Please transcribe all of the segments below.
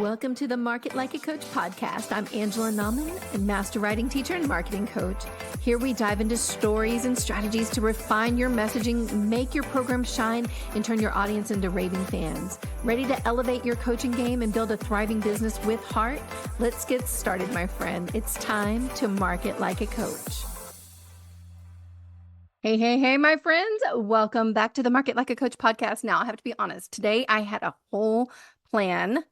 Welcome to the Market Like a Coach podcast. I'm Angela Nauman, a master writing teacher and marketing coach. Here we dive into stories and strategies to refine your messaging, make your program shine, and turn your audience into raving fans. Ready to elevate your coaching game and build a thriving business with heart? Let's get started, my friend. It's time to market like a coach. Hey, my friends. Welcome back to the Market Like a Coach podcast. Now, I have to be honest. Today, I had a whole plan.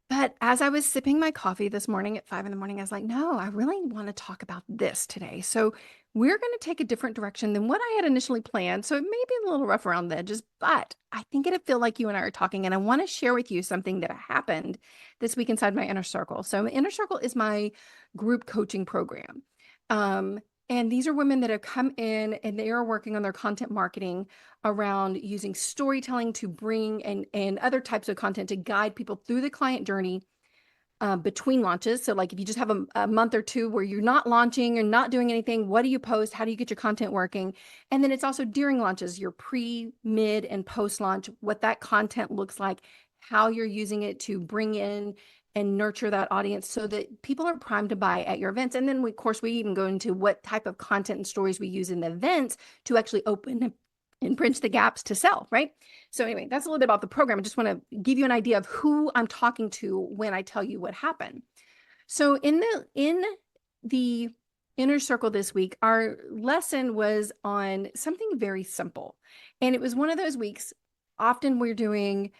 But as I was sipping my coffee this morning at 5 a.m, I was like, no, I really want to talk about this today. So we're going to take a different direction than what I had initially planned. So it may be a little rough around the edges, but I think it'd feel like you and I are talking. And I want to share with you something that happened this week inside my Inner Circle. So Inner Circle is my group coaching program. And these are women that have come in and they are working on their content marketing around using storytelling to bring and other types of content to guide people through the client journey between launches. So like if you just have a month or two where you're not launching, you're not doing anything, what do you post? How do you get your content working? And then it's also during launches, your pre, mid, and post launch, what that content looks like, how you're using it to bring in and nurture that audience so that people are primed to buy at your events. And then of course, we even go into what type of content and stories we use in the events to actually open and bridge the gaps to sell, right? So anyway, that's a little bit about the program. I just want to give you an idea of who I'm talking to when I tell you what happened. So in the Inner Circle this week, our lesson was on something very simple. And it was one of those weeks, often we're doing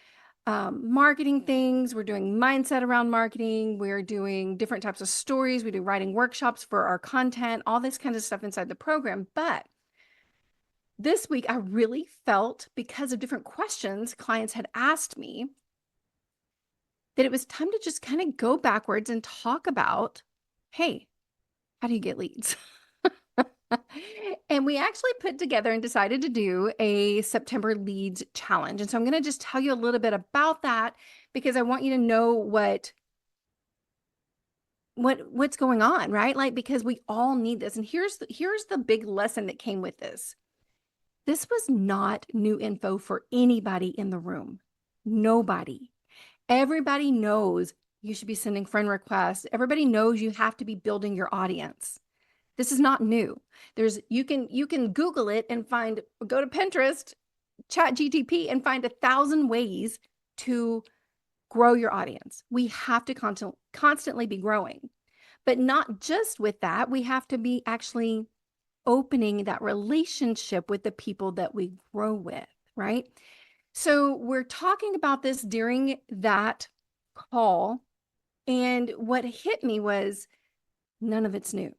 marketing things. We're doing mindset around marketing. We're doing different types of stories. We do writing workshops for our content, all this kind of stuff inside the program. But this week, I really felt, because of different questions clients had asked me, that it was time to just kind of go backwards and talk about, hey, how do you get leads? And we actually put together and decided to do a September leads challenge. And so I'm going to just tell you a little bit about that because I want you to know what's going on, right? Like, because we all need this. And here's the big lesson that came with this. This was not new info for anybody in the room. Nobody. Everybody knows you should be sending friend requests. Everybody knows you have to be building your audience. This is not new. You can Google it and go to Pinterest, ChatGPT, and find 1,000 ways to grow your audience. We have to constantly be growing, but not just with that. We have to be actually opening that relationship with the people that we grow with, right? So we're talking about this during that call, and what hit me was none of it's new.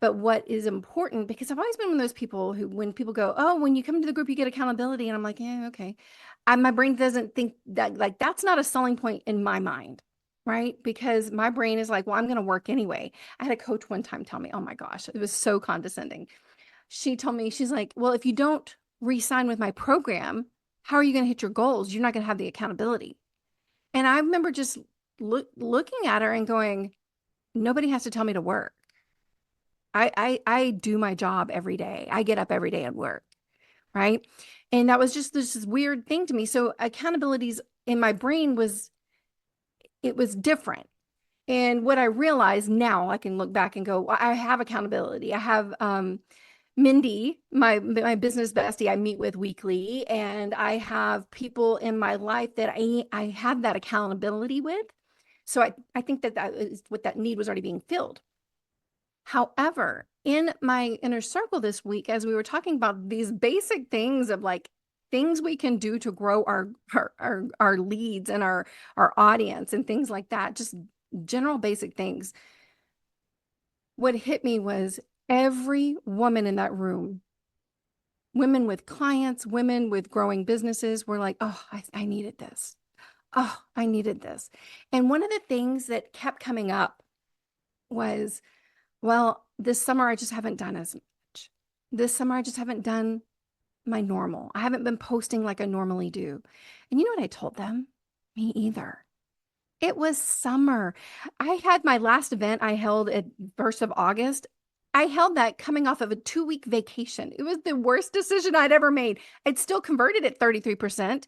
But what is important, because I've always been one of those people who, when people go, oh, when you come into the group, you get accountability. And I'm like, yeah, okay. My brain doesn't think that, like, that's not a selling point in my mind, right? Because my brain is like, well, I'm going to work anyway. I had a coach one time tell me, oh my gosh, it was so condescending. She told me, she's like, well, if you don't re-sign with my program, how are you going to hit your goals? You're not going to have the accountability. And I remember just looking at her and going, nobody has to tell me to work. I do my job every day. I get up every day and work, right? And that was just this weird thing to me. So accountabilities in my brain it was different. And what I realized now, I can look back and go, I have accountability. I have Mindy, my business bestie, I meet with weekly, and I have people in my life that I have that accountability with. So I think that is what that need was already being filled. However, in my Inner Circle this week, as we were talking about these basic things of like things we can do to grow our leads and our audience and things like that, just general basic things. What hit me was every woman in that room, women with clients, women with growing businesses, were like, oh, I needed this. Oh, I needed this. And one of the things that kept coming up was, well, this summer, I just haven't done as much. This summer, I just haven't done my normal. I haven't been posting like I normally do. And you know what I told them? Me either. It was summer. I had my last event I held at 1st of August. I held that coming off of a 2-week vacation. It was the worst decision I'd ever made. I'd still converted at 33%,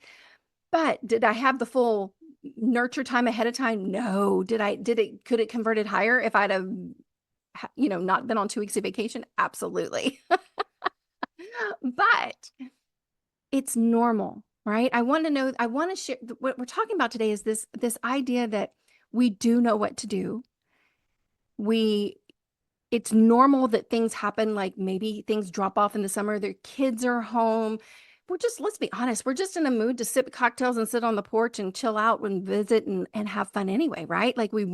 but did I have the full nurture time ahead of time? No. Could it converted higher if I'd have, not been on 2 weeks of vacation? Absolutely. But it's normal, right? I want to share what we're talking about today is this idea that we do know what to do. It's normal that things happen, like maybe things drop off in the summer, their kids are home. Let's be honest, we're just in a mood to sip cocktails and sit on the porch and chill out and visit and have fun anyway, right? Like we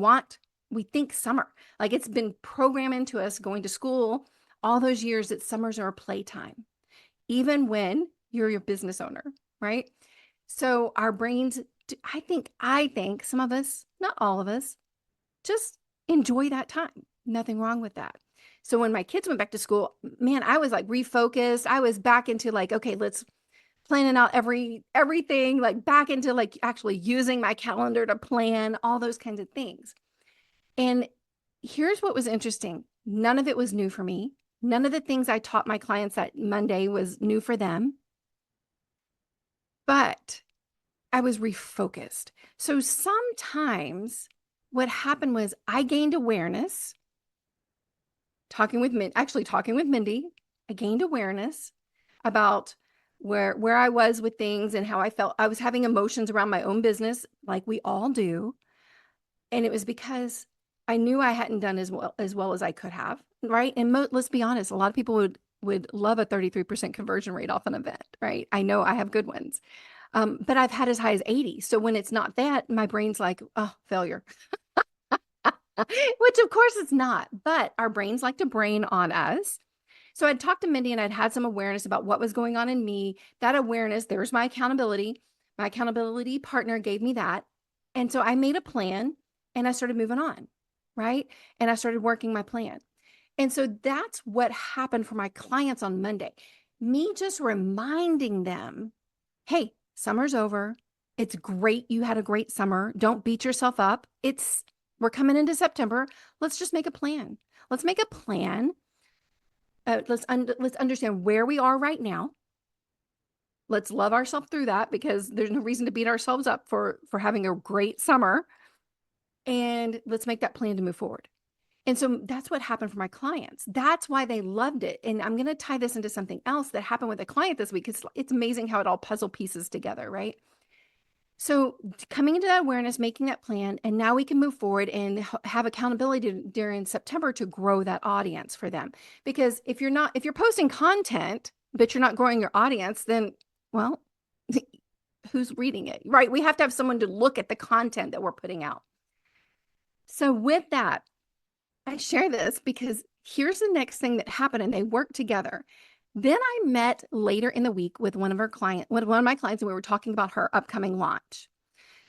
think summer, like it's been programmed into us going to school all those years that summers are a playtime, even when you're your business owner, right? So our brains, I think some of us, not all of us, just enjoy that time. Nothing wrong with that. So when my kids went back to school, man, I was like refocused. I was back into like, okay, let's planning out everything, like back into like actually using my calendar to plan all those kinds of things. And here's what was interesting. None of it was new for me. None of the things I taught my clients that Monday was new for them. But I was refocused. So sometimes what happened was I gained awareness talking with Mindy. I gained awareness about where I was with things and how I felt. I was having emotions around my own business, like we all do. And it was because I knew I hadn't done as well as I could have, right? And let's be honest, a lot of people would love a 33% conversion rate off an event, right? I know I have good ones. But I've had as high as 80. So when it's not that, my brain's like, oh, failure. Which of course it's not, but our brains like to brain on us. So I'd talked to Mindy and I'd had some awareness about what was going on in me. That awareness, there's my accountability. My accountability partner gave me that. And so I made a plan and I started moving on, right? And I started working my plan. And so that's what happened for my clients on Monday. Me just reminding them, hey, summer's over. It's great. You had a great summer. Don't beat yourself up. We're coming into September. Let's just make a plan. Let's make a plan. Let's understand where we are right now. Let's love ourselves through that because there's no reason to beat ourselves up for having a great summer. And let's make that plan to move forward. And so that's what happened for my clients. That's why they loved it. And I'm going to tie this into something else that happened with a client this week. It's amazing how it all puzzle pieces together, right? So coming into that awareness, making that plan, and now we can move forward and have accountability during September to grow that audience for them. Because if you're posting content, but you're not growing your audience, then, well, who's reading it, right? We have to have someone to look at the content that we're putting out. So with that, I share this because here's the next thing that happened, and they worked together. Then I met later in the week with one of my clients, and we were talking about her upcoming launch.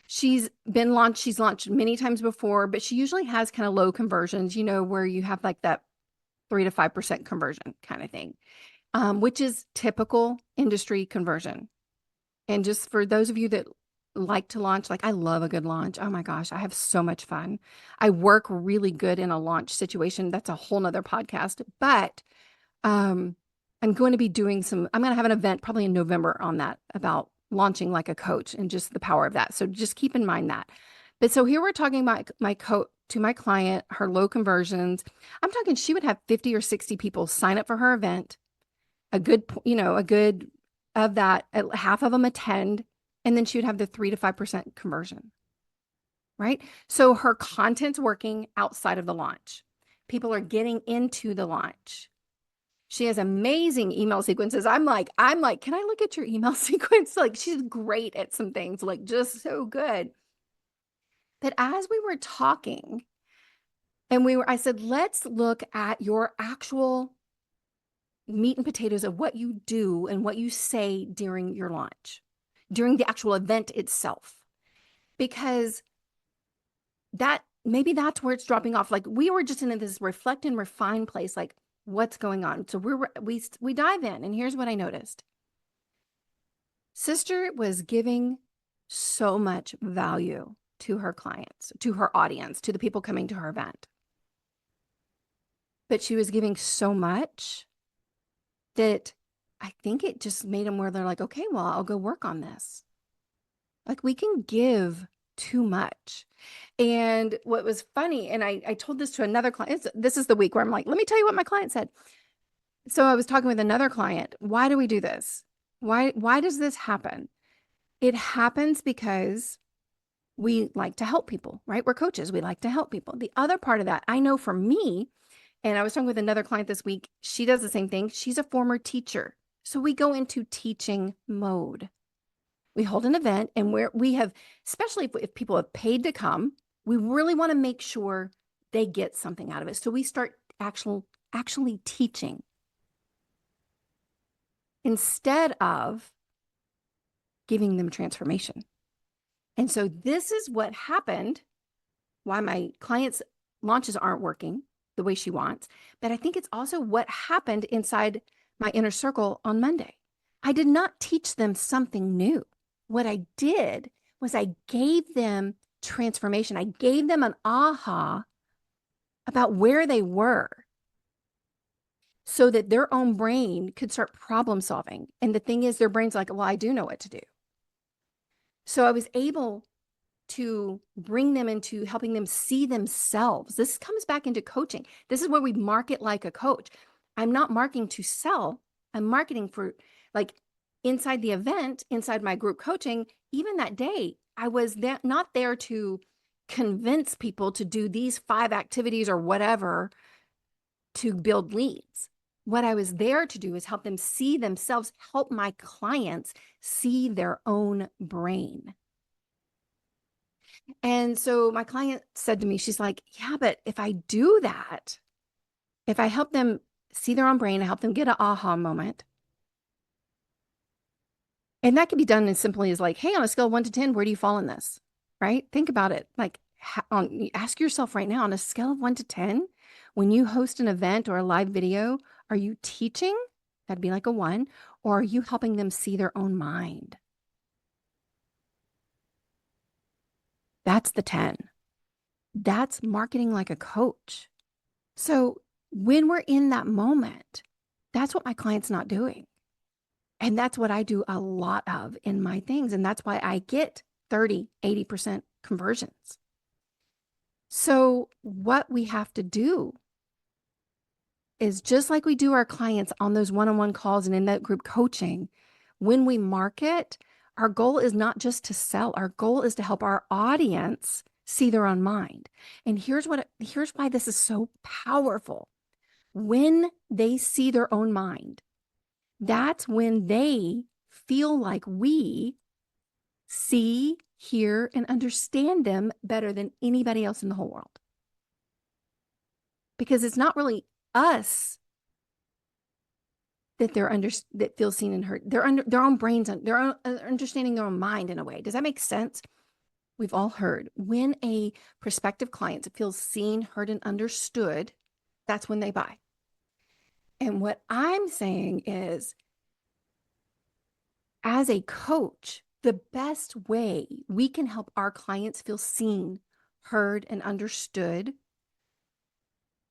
She's launched many times before, but she usually has kind of low conversions, where you have like that 3 to 5% conversion kind of thing, which is typical industry conversion. And just for those of you that like to launch, like I love a good launch. Oh my gosh, I have so much fun. I work really good in a launch situation. That's a whole nother podcast, but I'm going to be I'm going to have an event probably in November on that about launching like a coach and just the power of that. So just keep in mind that. But so here we're talking about my coach to my client, her low conversions. I'm talking she would have 50 or 60 people sign up for her event. A good of that, half of them attend, and then she would have the 3 to 5% conversion, right? So her content's working outside of the launch. People are getting into the launch. She has amazing email sequences. I'm like, can I look at your email sequence? Like she's great at some things, like just so good. But as we were talking I said, let's look at your actual meat and potatoes of what you do and what you say during your launch, during the actual event itself, because maybe that's where it's dropping off. Like we were just in this reflect and refine place, like what's going on. So we dive in, and here's what I noticed. Sister was giving so much value to her clients, to her audience, to the people coming to her event. But she was giving so much that I think it just made them where they're like, okay, well, I'll go work on this. Like we can give too much. And what was funny, and I told this to another client, this is the week where I'm like, let me tell you what my client said. So I was talking with another client. Why do we do this? Why does this happen? It happens because we like to help people, right? We're coaches. We like to help people. The other part of that, I know for me, and I was talking with another client this week, she does the same thing. She's a former teacher. So we go into teaching mode. We hold an event and we have, especially if people have paid to come, we really want to make sure they get something out of it. So we start actually teaching instead of giving them transformation. And so this is what happened, why my clients' launches aren't working the way she wants. But I think it's also what happened inside my inner circle on Monday. I did not teach them something new. What I did was I gave them transformation. I gave them an aha about where they were so that their own brain could start problem solving. And the thing is, their brain's like, well, I do know what to do. So I was able to bring them into helping them see themselves. This comes back into coaching. This is where we market like a coach. I'm not marketing to sell. I'm marketing for, like, inside the event, inside my group coaching, even that day, I was not there to convince people to do these 5 activities or whatever to build leads. What I was there to do is help them see themselves, help my clients see their own brain. And so my client said to me, she's like, yeah, but if I do that, if I help them see their own brain, I help them get an aha moment. And that can be done as simply as like, hey, on a scale of 1 to 10, where do you fall in this? Right? Think about it. Like, ask yourself right now, on a scale of 1 to 10, when you host an event or a live video, are you teaching? That'd be like a 1. Or are you helping them see their own mind? That's the 10. That's marketing like a coach. So when we're in that moment, that's what my client's not doing. And that's what I do a lot of in my things. And that's why I get 30, 80% conversions. So what we have to do is, just like we do our clients on those one-on-one calls and in that group coaching, when we market, our goal is not just to sell. Our goal is to help our audience see their own mind. And here's why this is so powerful. When they see their own mind, that's when they feel like we see, hear, and understand them better than anybody else in the whole world. Because it's not really us that that feel seen and heard. They're under their own brains, they're understanding their own mind in a way. Does that make sense? We've all heard when a prospective client feels seen, heard, and understood, that's when they buy. And what I'm saying is, as a coach, the best way we can help our clients feel seen, heard, and understood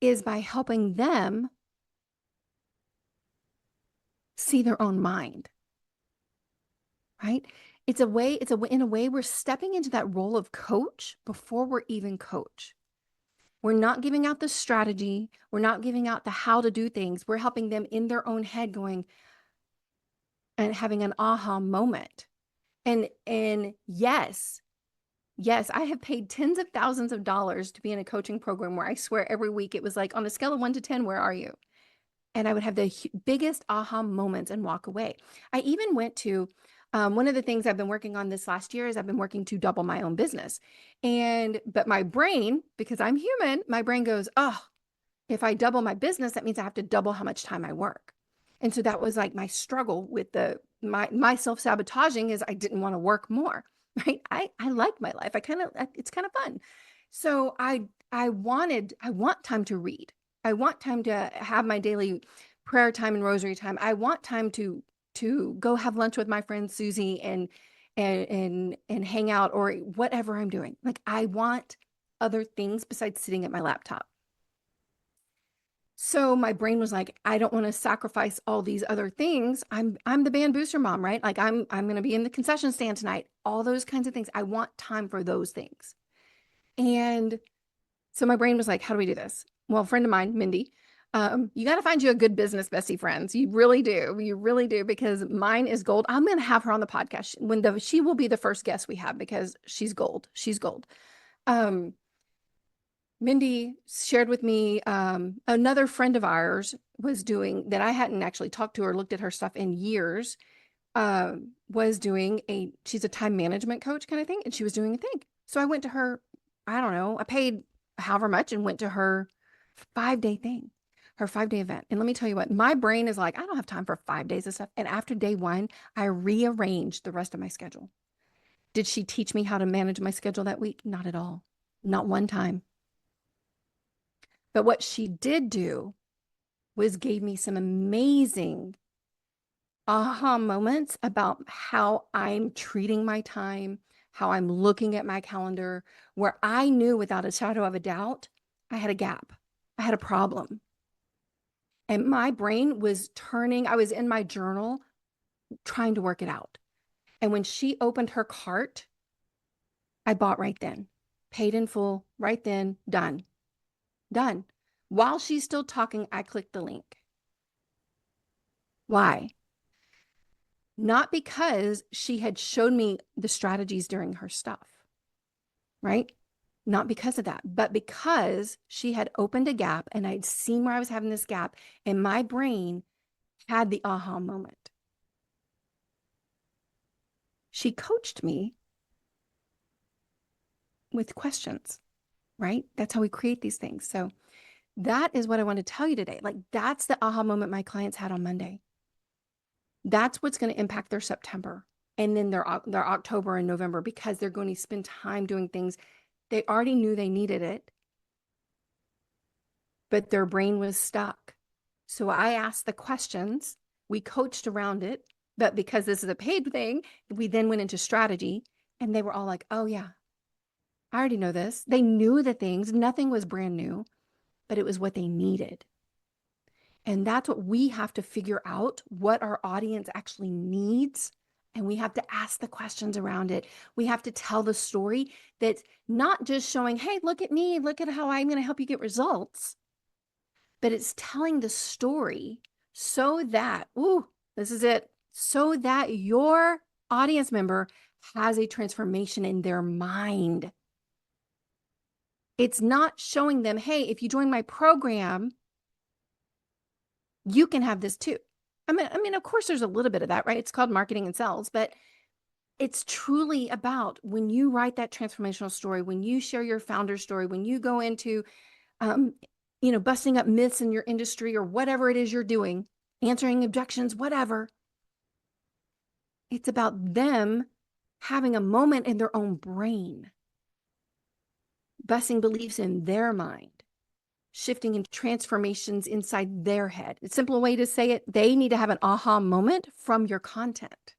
is by helping them see their own mind, right? In a way, we're stepping into that role of coach before we're even coach. We're not giving out the strategy. We're not giving out the how to do things. We're helping them in their own head going and having an aha moment. And yes, I have paid tens of thousands of dollars to be in a coaching program where I swear every week it was like, on a scale of 1 to 10, where are you? And I would have the biggest aha moments and walk away. I even went to one of the things I've been working on this last year is I've been working to double my own business. But my brain, because I'm human, my brain goes, oh, if I double my business, that means I have to double how much time I work. And so that was like my struggle with my self-sabotaging is I didn't want to work more, right? I like my life. It's kind of fun. So I want time to read. I want time to have my daily prayer time and rosary time. I want time to go have lunch with my friend Susie and hang out or whatever I'm doing. Like, I want other things besides sitting at my laptop. So my brain was like, I don't want to sacrifice all these other things. I'm the band booster mom, right? Like I'm going to be in the concession stand tonight. All those kinds of things. I want time for those things. And so my brain was like, how do we do this? Well, a friend of mine, Mindy, you got to find you a good business bestie friends. You really do. You really do, because mine is gold. I'm going to have her on the podcast she will be the first guest we have, because she's gold. She's gold. Mindy shared with me, another friend of ours was doing that. I hadn't actually talked to her, looked at her stuff in years, was doing she's a time management coach kind of thing. And she was doing a thing. So I went to her, I don't know, I paid however much and went to her 5-day thing, her 5-day event. And let me tell you what, my brain is like, I don't have time for 5 days of stuff. And after day one, I rearranged the rest of my schedule. Did she teach me how to manage my schedule that week? Not at all. Not one time. But what she did do was gave me some amazing aha moments about how I'm treating my time, how I'm looking at my calendar, where I knew without a shadow of a doubt, I had a gap. I had a problem. And my brain was turning, I was in my journal trying to work it out. And when she opened her cart, I bought right then, paid in full, right then, done. Done. While she's still talking, I clicked the link. Why? Not because she had showed me the strategies during her stuff, right? Not because of that, but because she had opened a gap and I'd seen where I was having this gap, and my brain had the aha moment. She coached me with questions, right? That's how we create these things. So that is what I want to tell you today. Like, that's the aha moment my clients had on Monday. That's what's going to impact their September and then their October and November, because they're going to spend time doing things they already knew they needed it, but their brain was stuck. So I asked the questions, we coached around it, but because this is a paid thing, we then went into strategy, and they were all like, oh yeah, I already know this. They knew the things, nothing was brand new, but it was what they needed. And that's what we have to figure out, what our audience actually needs. And we have to ask the questions around it. We have to tell the story that's not just showing, hey, look at me, look at how I'm going to help you get results. But it's telling the story so that, ooh, this is it, so that your audience member has a transformation in their mind. It's not showing them, hey, if you join my program, you can have this too. I mean, of course, there's a little bit of that, right? It's called marketing and sales, but it's truly about when you write that transformational story, when you share your founder story, when you go into, busting up myths in your industry or whatever it is you're doing, answering objections, whatever. It's about them having a moment in their own brain, busting beliefs in their mind, shifting and transformations inside their head. A simple way to say it, they need to have an aha moment from your content.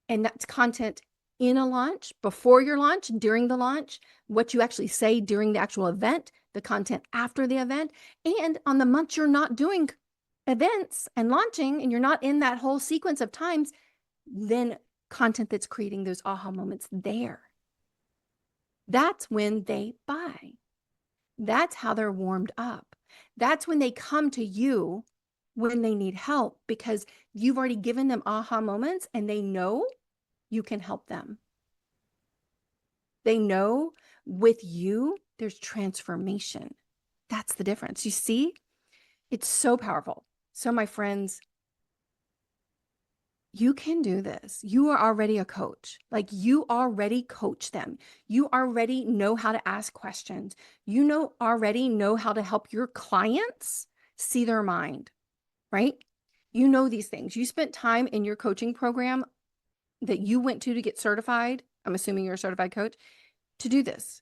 And that's content in a launch, before your launch, during the launch, what you actually say during the actual event, the content after the event, and on the months you're not doing events and launching, and you're not in that whole sequence of times, then content that's creating those aha moments there. That's when they buy. That's how they're warmed up. That's when they come to you when they need help, because you've already given them aha moments and they know you can help them. They know with you, there's transformation. That's the difference. You see, it's so powerful. So my friends, you can do this. You are already a coach. Like, you already coach them. You already know how to ask questions. You already know how to help your clients see their mind, right? You know these things. You spent time in your coaching program that you went to get certified. I'm assuming you're a certified coach to do this,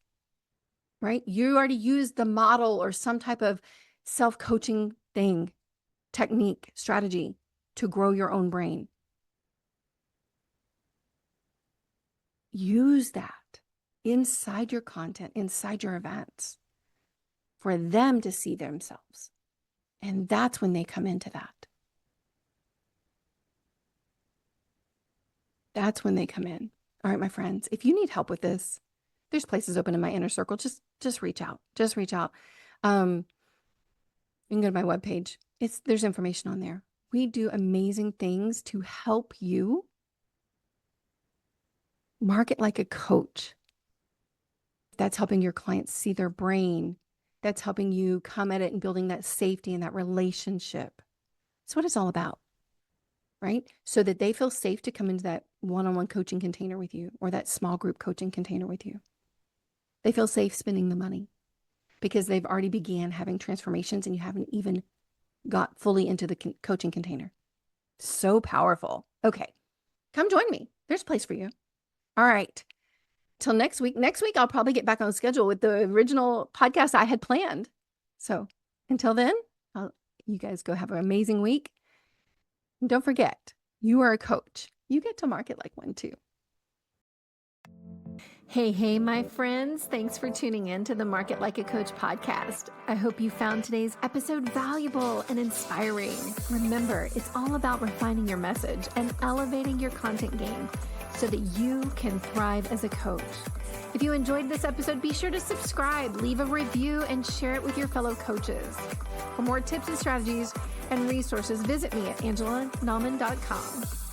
right? You already used the model or some type of self-coaching thing, technique, strategy to grow your own brain. Use that inside your content, inside your events, for them to see themselves. And that's when they come into that. That's when they come in. All right, my friends, if you need help with this, there's places open in my inner circle. Just reach out. Just reach out. You can go to my webpage. There's information on there. We do amazing things to help you market like a coach. That's helping your clients see their brain. That's helping you come at it and building that safety and that relationship. That's what it's all about, right? So that they feel safe to come into that one-on-one coaching container with you or that small group coaching container with you. They feel safe spending the money because they've already began having transformations and you haven't even got fully into the coaching container. So powerful. Okay, come join me. There's a place for you. All right. Till next week. Next week, I'll probably get back on schedule with the original podcast I had planned. So until then, you guys go have an amazing week. And don't forget, you are a coach. You get to market like one too. Hey, my friends. Thanks for tuning in to the Market Like a Coach podcast. I hope you found today's episode valuable and inspiring. Remember, it's all about refining your message and elevating your content game so that you can thrive as a coach. If you enjoyed this episode, be sure to subscribe, leave a review, and share it with your fellow coaches. For more tips and strategies and resources, visit me at angelanauman.com.